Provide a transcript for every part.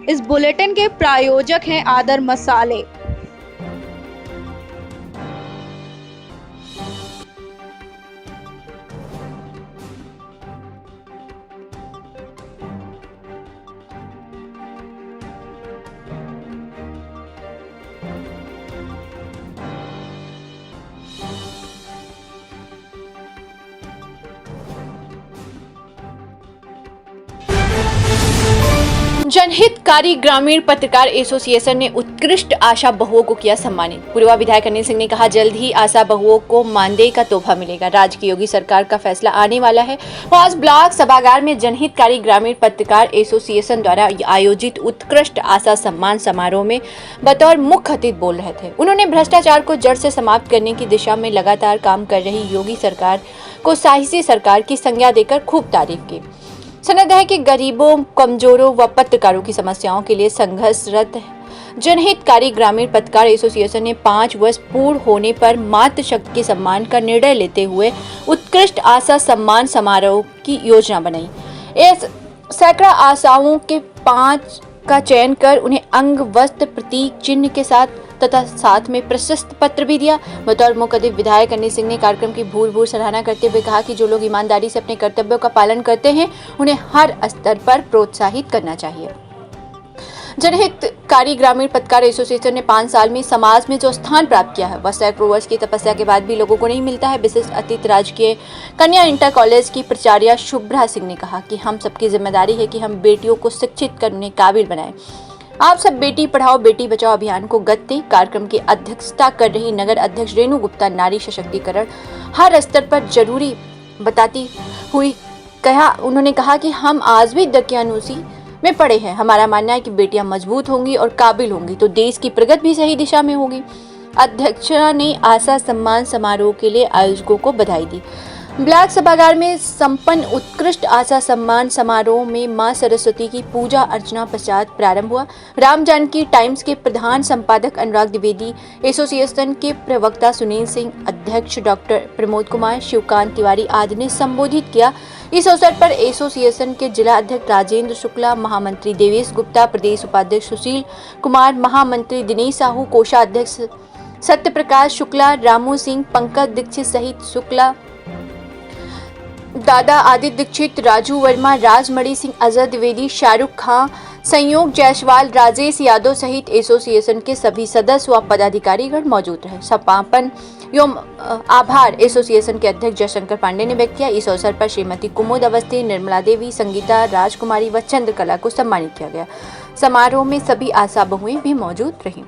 इस बुलेटिन के प्रायोजक हैं आदर मसाले। जनहितकारी ग्रामीण पत्रकार एसोसिएशन ने उत्कृष्ट आशा बहुओं को किया सम्मानित। पूर्व विधायक अनिल सिंह ने कहा, जल्द ही आशा बहुओं को मानदेय का तोहफा मिलेगा। राज्य की योगी सरकार का फैसला आने वाला है। वो आज ब्लॉक सभागार में जनहितकारी ग्रामीण पत्रकार एसोसिएशन द्वारा आयोजित उत्कृष्ट आशा सम्मान समारोह में बतौर मुख्य अतिथि बोल रहे थे। उन्होंने भ्रष्टाचार को जड़ से समाप्त करने की दिशा में लगातार काम कर रही योगी सरकार को साहसी सरकार की संज्ञा देकर खूब तारीफ की। सनद है कि गरीबों, कमजोरों व पत्रकारों की समस्याओं के लिए संघर्षरत जनहितकारी ग्रामीण पत्रकार एसोसिएशन ने 5 वर्ष पूर्ण होने पर मातृशक्ति के सम्मान का निर्णय लेते हुए उत्कृष्ट आशा सम्मान समारोह की योजना बनाई। इस सैकड़ा आशाओं के 5 का चयन कर उन्हें अंग, वस्त्र, प्रतीक चिन्ह के साथ तथा साथ में प्रशस्ति पत्र भी दिया। बतौर मुख्य अतिथि विधायक अनिल सिंह ने कार्यक्रम की भूर सराहना करते हुए कहा कि जो लोग ईमानदारी से अपने कर्तव्यों का पालन करते हैं उन्हें हर स्तर पर प्रोत्साहित करना चाहिए। जनहितकारी ग्रामीण पत्रकार एसोसिएशन ने 5 साल में समाज में जो स्थान प्राप्त किया है वह सैकड़ों वर्ष की तपस्या के बाद भी लोगों को नहीं मिलता है। विशिष्ट अतिथि राजकीय कन्या इंटर कॉलेज की प्राचार्य शुभ्रा सिंह ने कहा कि हम सबकी जिम्मेदारी है कि हम बेटियों को शिक्षित कर उन्हें काबिल बनाएं। आप सब बेटी पढ़ाओ बेटी बचाओ अभियान को गति दें। कार्यक्रम की अध्यक्षता कर रही नगर अध्यक्ष रेणु गुप्ता नारी सशक्तिकरण हर स्तर पर जरूरी बताती हुई उन्होंने कहा कि हम आज भी दकियानूसी में पड़े हैं। हमारा मानना है कि बेटियां मजबूत होंगी और काबिल होंगी तो देश की प्रगति भी सही दिशा में होगी। अध्यक्षा ने आशा सम्मान समारोह के लिए आयोजकों को बधाई दी। ब्लॉक सभागार में संपन्न उत्कृष्ट आशा सम्मान समारोह में मां सरस्वती की पूजा अर्चना पश्चात प्रारंभ हुआ। राम जानकी टाइम्स के प्रधान संपादक अनुराग द्विवेदी, एसोसिएशन के प्रवक्ता सुनील सिंह, अध्यक्ष डॉक्टर प्रमोद कुमार, शिवकांत तिवारी आदि ने संबोधित किया। इस अवसर पर एसोसिएशन के जिला अध्यक्ष राजेंद्र शुक्ला, महामंत्री देवेश गुप्ता, प्रदेश उपाध्यक्ष सुशील कुमार, महामंत्री दिनेश साहू, कोषाध्यक्ष सत्यप्रकाश शुक्ला, रामू सिंह, पंकज दीक्षित सहित शुक्ला दादा, आदित्य दीक्षित, राजू वर्मा, राजमणि सिंह, अजय द्विवेदी, शाहरुख खां, संयोग जायसवाल, राजेश यादव सहित एसोसिएशन के सभी सदस्य व पदाधिकारीगण मौजूद रहे। समापन एवं आभार एसोसिएशन के अध्यक्ष जयशंकर पांडे ने व्यक्त किया। इस अवसर पर श्रीमती कुमुद अवस्थी, निर्मला देवी, संगीता, राजकुमारी व चंद्रकला को सम्मानित किया गया। समारोह में सभी आशा बहुएं भी मौजूद रहीं।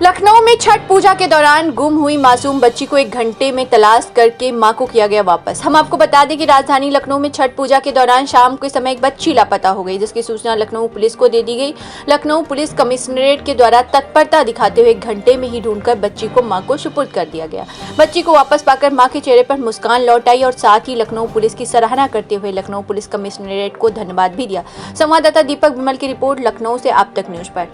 लखनऊ में छठ पूजा के दौरान गुम हुई मासूम बच्ची को 1 घंटे में तलाश करके मां को किया गया वापस। हम आपको बता दें कि राजधानी लखनऊ में छठ पूजा के दौरान शाम के समय एक बच्ची लापता हो गई, जिसकी सूचना लखनऊ पुलिस को दे दी गई। लखनऊ पुलिस कमिश्नरेट के द्वारा तत्परता दिखाते हुए 1 घंटे में ही ढूंढकर बच्ची को मां को सुपुर्द कर दिया गया। बच्ची को वापस पाकर मां के चेहरे पर मुस्कान लौट आई और साथ ही लखनऊ पुलिस की सराहना करते हुए लखनऊ पुलिस कमिश्नरेट को धन्यवाद भी दिया। संवाददाता दीपक विमल की रिपोर्ट लखनऊ से आप तक न्यूज पर।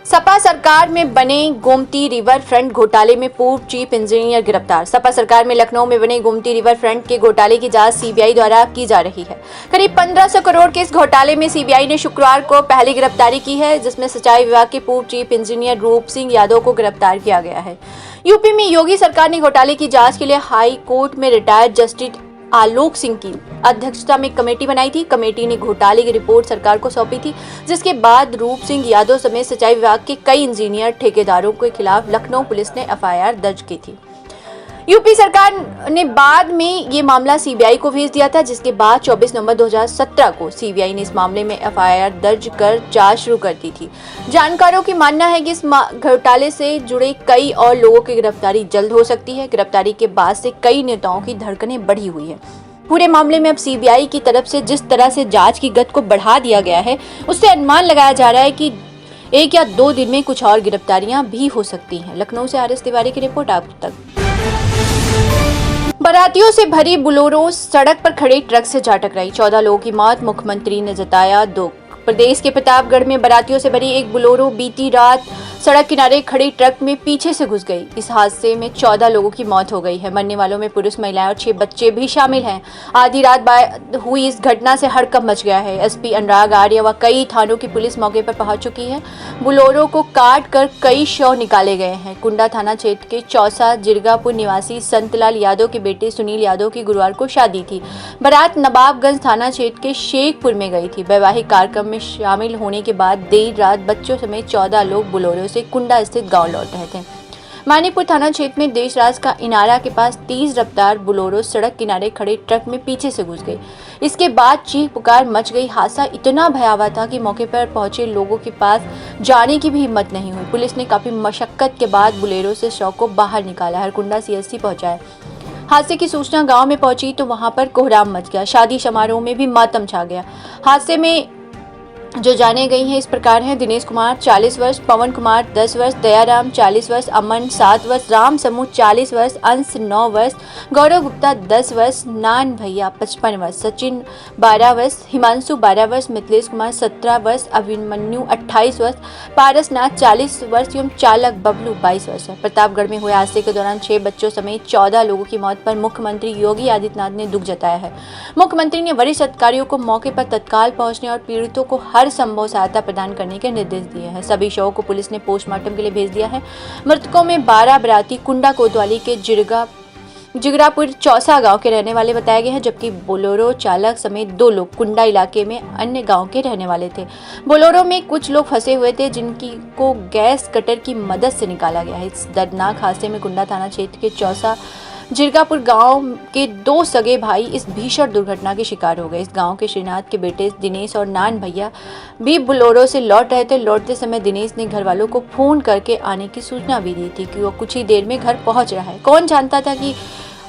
सपा सरकार में बने गोमती रिवर फ्रंट घोटाले में पूर्व चीफ इंजीनियर गिरफ्तार। सपा सरकार में लखनऊ में बने गोमती रिवर फ्रंट के घोटाले की जांच सीबीआई द्वारा की जा रही है। करीब 1500 करोड़ के इस घोटाले में सीबीआई ने शुक्रवार को पहली गिरफ्तारी की है, जिसमें सिंचाई विभाग के पूर्व चीफ इंजीनियर रूप सिंह यादव को गिरफ्तार किया गया है। यूपी में योगी सरकार ने घोटाले की जाँच के लिए हाई कोर्ट में रिटायर्ड जस्टिस आलोक सिंह की अध्यक्षता में कमेटी बनाई थी। कमेटी ने घोटाले की रिपोर्ट सरकार को सौंपी थी, जिसके बाद रूप सिंह यादव समेत सिंचाई विभाग के कई इंजीनियर ठेकेदारों के खिलाफ लखनऊ पुलिस ने एफआईआर दर्ज की थी। यूपी सरकार ने बाद में ये मामला सीबीआई को भेज दिया था, जिसके बाद 24 नवंबर 2017 को सीबीआई ने इस मामले में एफआईआर दर्ज कर जांच शुरू कर दी थी। जानकारों की मानना है कि इस घोटाले से जुड़े कई और लोगों की गिरफ्तारी जल्द हो सकती है। गिरफ्तारी के बाद से कई नेताओं की धड़कनें बढ़ी हुई है। पूरे मामले में अब सीबीआई की तरफ से जिस तरह से जांच की गति को बढ़ा दिया गया है, उससे अनुमान लगाया जा रहा है कि 1 या 2 दिन में कुछ और गिरफ्तारियां भी हो सकती हैं। लखनऊ से आर एस तिवारी की रिपोर्ट आप तक। बारातियों से भरी बुलोरो सड़क पर खड़े ट्रक से जा टकराई, 14 लोगों की मौत। मुख्यमंत्री ने जताया दुख। प्रदेश के प्रतापगढ़ में बारातियों से भरी एक बोलेरो बीती रात सड़क किनारे खड़ी ट्रक में पीछे से घुस गई। इस हादसे में 14 लोगों की मौत हो गई है। मरने वालों में पुरुष, महिलाएं और 6 बच्चे भी शामिल हैं। आधी रात बाद हुई इस घटना से हड़कंप मच गया है। एसपी अनुराग आर्य व कई थानों की पुलिस मौके पर पहुंच चुकी है। बोलेरो को काट कर कई शव निकाले गए हैं। कुंडा थाना क्षेत्र के चौसा जिरगापुर निवासी संतलाल यादव के बेटे सुनील यादव की गुरुवार को शादी थी। बारात नवाबगंज थाना क्षेत्र के शेखपुर में गई थी। वैवाहिक कार्यक्रम में शामिल होने के बाद देर रात बच्चों समेत 14 लोग बोलेरो से कुंडा स्थित गांव लौट रहे थे। मानीपुर थाना क्षेत्र में देशराज का इनारा के पास तेज रफ्तार बोलेरो सड़क किनारे खड़े ट्रक में पीछे से घुस गई। इसके बाद चीख पुकार मच गई। हादसा इतना भयावह था कि मौके पर पहुंचे लोगों के पास जाने की भी हिम्मत नहीं हुई। पुलिस ने काफी मशक्कत के बाद बोलेरो से शव को बाहर निकाला, हरकुंडा सीएससी पहुंचाया। हादसे की सूचना गांव में पहुंची तो वहां पर कोहराम मच गया। शादी समारोह में भी मातम छा गया। हादसे में जो जाने गई हैं इस प्रकार हैं: दिनेश कुमार 40 वर्ष, पवन कुमार 10 वर्ष, दयाराम 40 वर्ष, अमन 7 वर्ष, राम समूह 40 वर्ष, अंश 9 वर्ष, गौरव गुप्ता 10 वर्ष, नान भैया 55 वर्ष, सचिन 12 वर्ष, हिमांशु 12 वर्ष, मिथिलेश कुमार 17 वर्ष, अभिमन्यु 28 वर्ष, पारसनाथ 40 वर्ष एवं चालक बबलू 22 वर्ष है। प्रतापगढ़ में हुए हादसे के दौरान 6 बच्चों समेत 14 लोगों की मौत पर मुख्यमंत्री योगी आदित्यनाथ ने दुख जताया है। मुख्यमंत्री ने वरिष्ठ अधिकारियों को मौके पर तत्काल पहुंचने और पीड़ितों को हर संभव सहायता प्रदान करने के निर्देश दिए हैं। सभी शवों को पुलिस ने पोस्टमार्टम के लिए भेज दिया है। मृतकों में 12 बराती कुंडा कोतवाली के जिगरापुर चौसा गांव के रहने वाले बताए गए हैं, जबकि बोलेरो चालक समेत 2 लोग कुंडा इलाके में अन्य गांव के रहने वाले थे। बोलेरो में कुछ लोग फंसे हुए थे जिनकी को गैस कटर की मदद से निकाला गया है। इस दर्दनाक हादसे में कुंडा थाना क्षेत्र के चौसा जिरगापुर गांव के 2 सगे भाई इस भीषण दुर्घटना के शिकार हो गए। इस गांव के श्रीनाथ के बेटे दिनेश और नान भैया भी बोलेरो से लौट रहे थे। लौटते समय दिनेश ने घर वालों को फोन करके आने की सूचना भी दी थी कि वो कुछ ही देर में घर पहुंच रहा है। कौन जानता था कि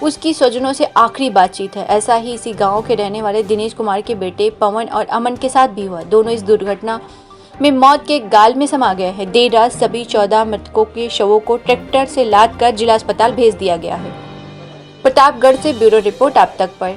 उसकी स्वजनों से आखिरी बातचीत है। ऐसा ही इसी गाँव के रहने वाले दिनेश कुमार के बेटे पवन और अमन के साथ भी हुआ। दोनों इस दुर्घटना में मौत के गाल में समा गए हैं। देर रात सभी 14 मृतकों के शवों को ट्रैक्टर से लाद कर जिला अस्पताल भेज दिया गया है। प्रतापगढ़ से ब्यूरो रिपोर्ट आप तक पर।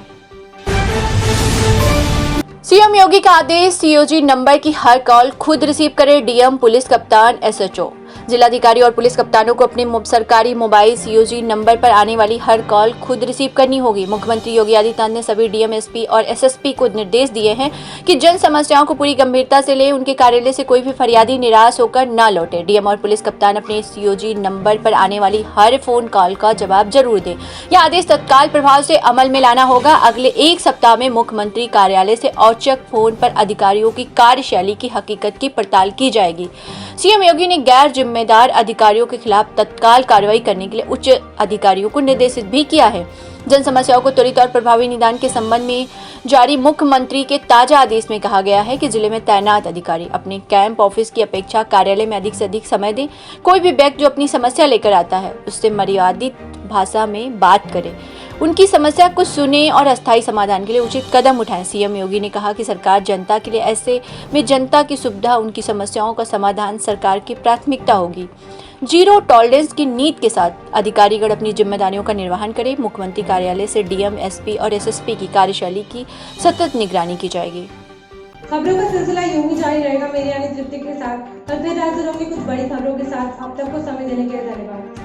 सीएम योगी का आदेश, सीओजी नंबर की हर कॉल खुद रिसीव करे डीएम, पुलिस कप्तान, एसएचओ। जिलाधिकारी और पुलिस कप्तानों को अपने सरकारी मोबाइल सीओजी नंबर पर आने वाली हर कॉल खुद रिसीव करनी होगी। मुख्यमंत्री योगी आदित्यनाथ ने सभी डीएम, एसपी और एसएसपी को निर्देश दिए हैं कि जन समस्याओं को पूरी गंभीरता से ले उनके कार्यालय से कोई भी फरियादी निराश होकर न लौटे। डीएम और पुलिस कप्तान अपने सीओजी नंबर पर आने वाली हर फोन कॉल का जवाब जरूर दें। यह आदेश तत्काल प्रभाव से अमल में लाना होगा। अगले 1 सप्ताह में मुख्यमंत्री कार्यालय से औचक फोन पर अधिकारियों की कार्यशैली की हकीकत की पड़ताल की जाएगी। सीएम योगी ने गैर जिम्मेदार अधिकारियों के खिलाफ तत्काल कार्रवाई करने के लिए उच्च अधिकारियों को निर्देशित भी किया है। जन समस्याओं को त्वरित और प्रभावी निदान के संबंध में जारी मुख्यमंत्री के ताजा आदेश में कहा गया है कि जिले में तैनात अधिकारी अपने कैंप ऑफिस की अपेक्षा कार्यालय में अधिक से अधिक समय दें। कोई भी व्यक्ति जो अपनी समस्या लेकर आता है उससे मर्यादित भाषा में बात करे, उनकी समस्या को सुने और अस्थायी समाधान के लिए उचित कदम उठाएं। सीएम योगी ने कहा कि सरकार जनता के लिए, ऐसे में जनता की सुविधा, उनकी समस्याओं का समाधान सरकार की प्राथमिकता होगी। जीरो टॉलरेंस की नीति के साथ अधिकारीगण अपनी जिम्मेदारियों का निर्वहन करें। मुख्यमंत्री कार्यालय से डीएम, एसपी और एसएसपी की कार्यशैली की सतत निगरानी की जाएगी। खबरों का सिलसिला यूं ही जारी रहेगा मेरी यानी तृप्ति के साथ। कल फिर हाजिर होंगे कुछ बड़ी खबरों के साथ। अब तक को समय देने के लिए धन्यवाद।